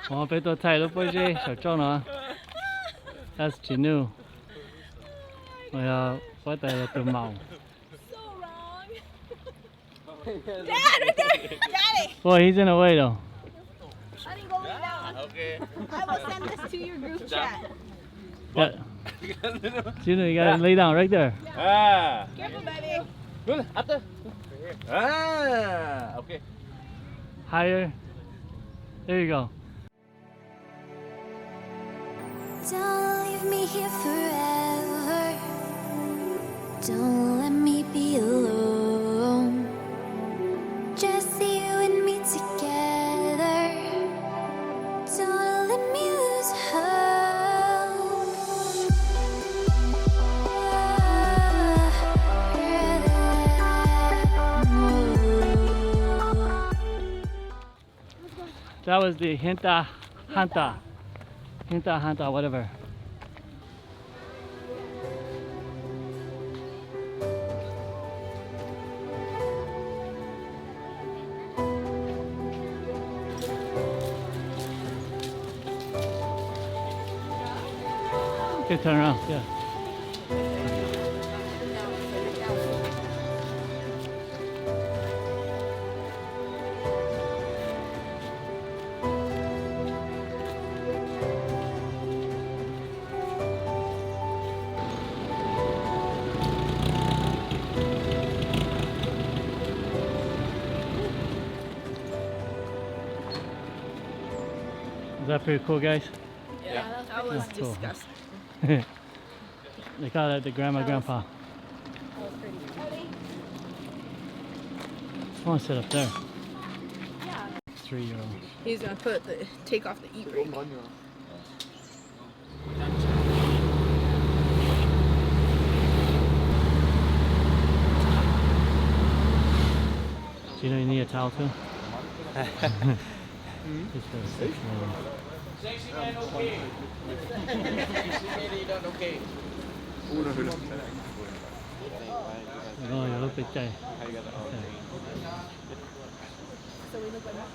我俾到睇到杯啫，小眾啦。That's Genu。我有我第日做毛。So wrong. Dad, right there. Daddy. Boy, he's in the way though. Honey, go lay down. Okay. I will send this to your group chat. Yeah. Genu, you gotta lay down right there. Ah. Careful, baby. Good. After. Ah. Okay. Higher. There you go. Don't leave me here forever. Don't let me be alone. Just you and me together. Don't let me lose hope. That was the Hinta Hanta. Hinta Hanta, whatever. Okay, turn around, yeah. Is that pretty cool, guys? Yeah, that was That's cool. disgusting. They call that the grandma, grandpa. That was pretty. I want to sit up there. Yeah. 3-year-old. He's gonna take off the e-brake. Do you know you need a towel too? Just for a 6-year-old. Sexy man okay. Sexy lady not okay. Oh, you look big guy. So we look like monks.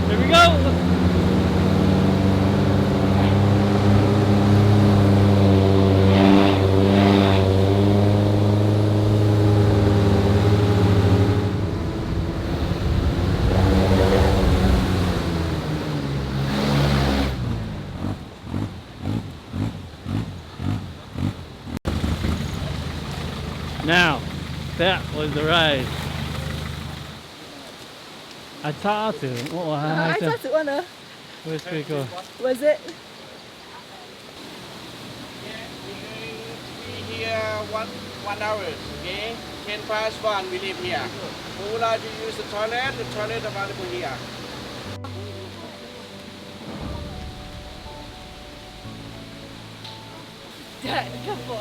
Here we go! Now, that was the ride. I talked to him. Oh, I thought it was It was pretty cool. Was it? Be here one hour. Okay. 10 past 1 we leave here. Who would like to use the toilet? The toilet available here. Dad, careful.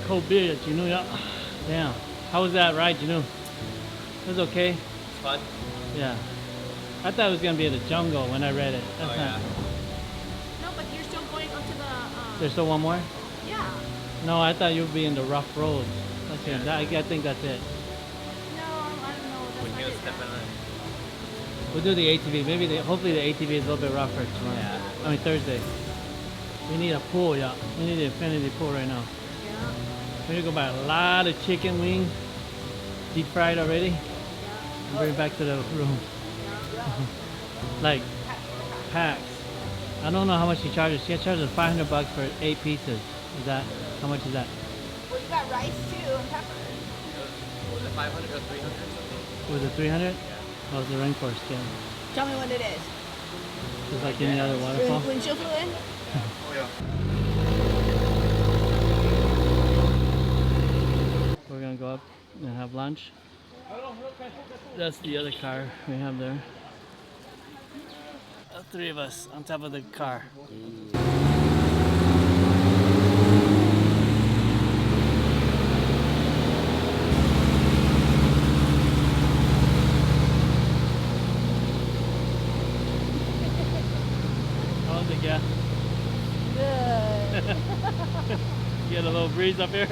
Cold beer, Genu. Yeah. Damn. How was that ride, Genu? It was okay. It's fun. Yeah. I thought it was gonna be in the jungle when I read it. That's not. No, but you're still going up to the. There's still one more? Yeah. No, I thought you'd be in the rough roads. That's it. I think that's it. No, I don't know. That's not it. We'll do the ATV. Hopefully the ATV is a little bit rougher tomorrow. Yeah. I mean Thursday. We need a pool, yeah. We need the infinity pool right now. Yeah. We need to go buy a lot of chicken wings, deep fried already, and bring it back to the room. Like packs. I don't know how much she charges. She charges $500 for 8 pieces. Is that how much is that? Well, you got rice too and peppers. 500 or 300 something. Was it 300? Oh, it's the rainforest skin. Tell me what it is. Just like any other waterfall. Windshield fluid? Oh yeah. We're gonna go up and have lunch. That's the other car we have there. Three of us on top of the car. How's it, yeah? Good. You get a little breeze up here?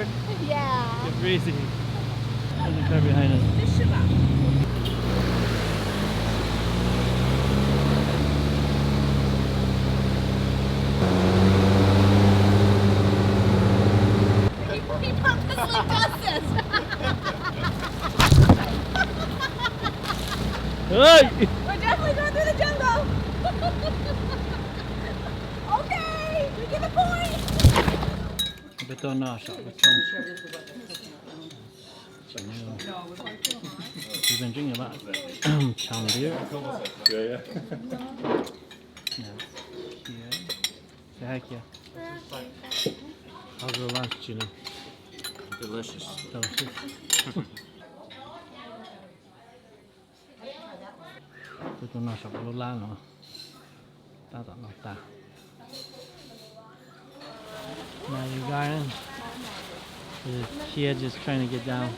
Yeah. Get breezy. There's a car behind us. 这是吧？ He purposely does this. Hey! We're definitely going through the jungle. Okay, we get the point. Betonage. We've been drinking a lot of Chang beer. Yeah. Yeah. Say hi, Kia. How's the lunch, Gina? Delicious. Delicious. Betonage của Lola nó. Ta tao nó ta. Now you got in. The kid just trying to get down.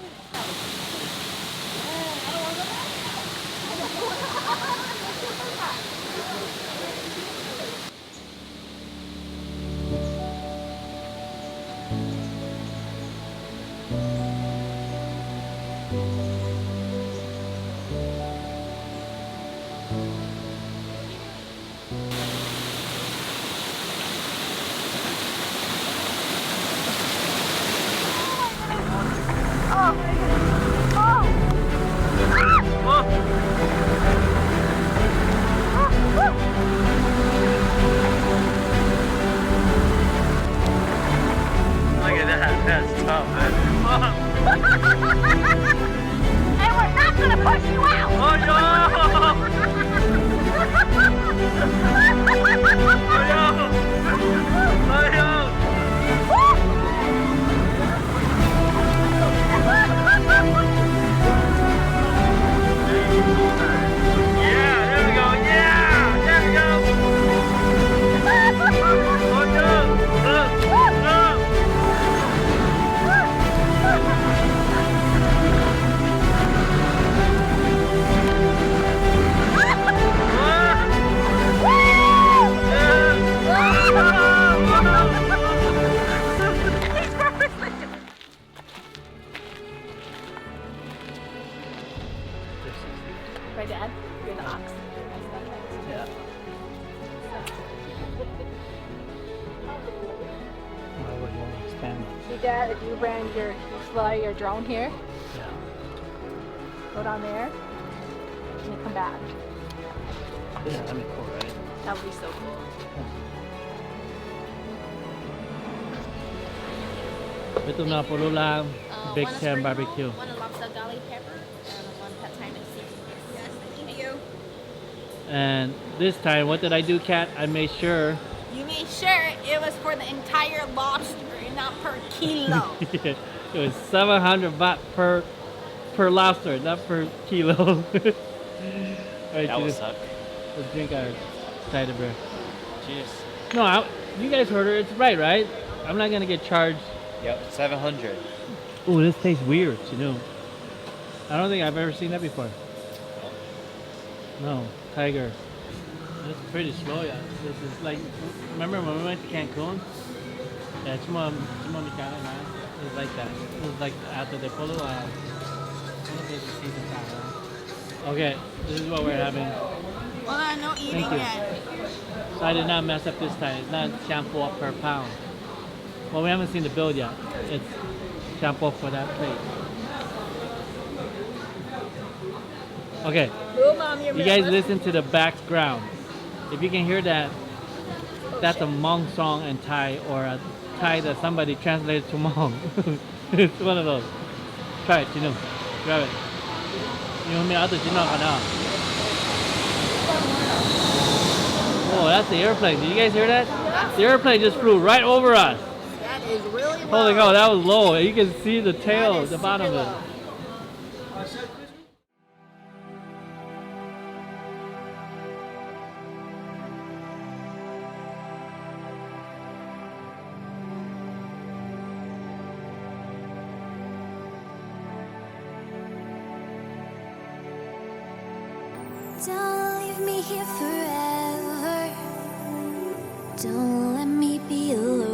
Look at that. That's tough, man. And we're not gonna push you out. Oh no! Oh no! Yeah, there we go. Yeah, there we go. Oh no! Right, Dad? You're the ox. Yeah. Why would you want to expand it? See, Dad, if you ran you fly your drone here, Yeah. go down there, and then come back. Yeah, that'd be cool, right? That would be so cool. Ito na po Lola, Big Sam Barbecue. One lobster garlic pepper, and one pad thai and seafood. Yes, thank you. And this time, what did I do, Kat? I made sure You made sure it was for the entire lobster, not per kilo. it was 700 baht per lobster, not per kilo. Alright, That will let's suck. drink our cider beer. Cheers. No, you guys heard her. It's right? I'm not gonna get charged. Yep, 700. Oh, this tastes weird, you know. I don't think I've ever seen that before. No, tiger. It's pretty slow, yeah. This is like, remember when we went to Cancun? Yeah, it's more mexicano, man. It's like that. It's like after the polo, okay, this is what we're having. Well, no eating Thank you. yet. So I did not mess up this time. It's not shampoo per pound. Well, we haven't seen the bill yet. It's shampoo for that plate. Okay, Move, Mom, your you guys listen to the background. If you can hear that, that's a Hmong song in Thai, or a Thai that somebody translated to Hmong. It's one of those. Try it, you know. Grab it. 因为我们要自己弄看到。Oh, that's the airplane. Did you guys hear that? The airplane just flew right over us. That is really low. Holy cow, that was low. You can see the tail, the bottom of it. Don't leave me here forever. Don't let me be alone.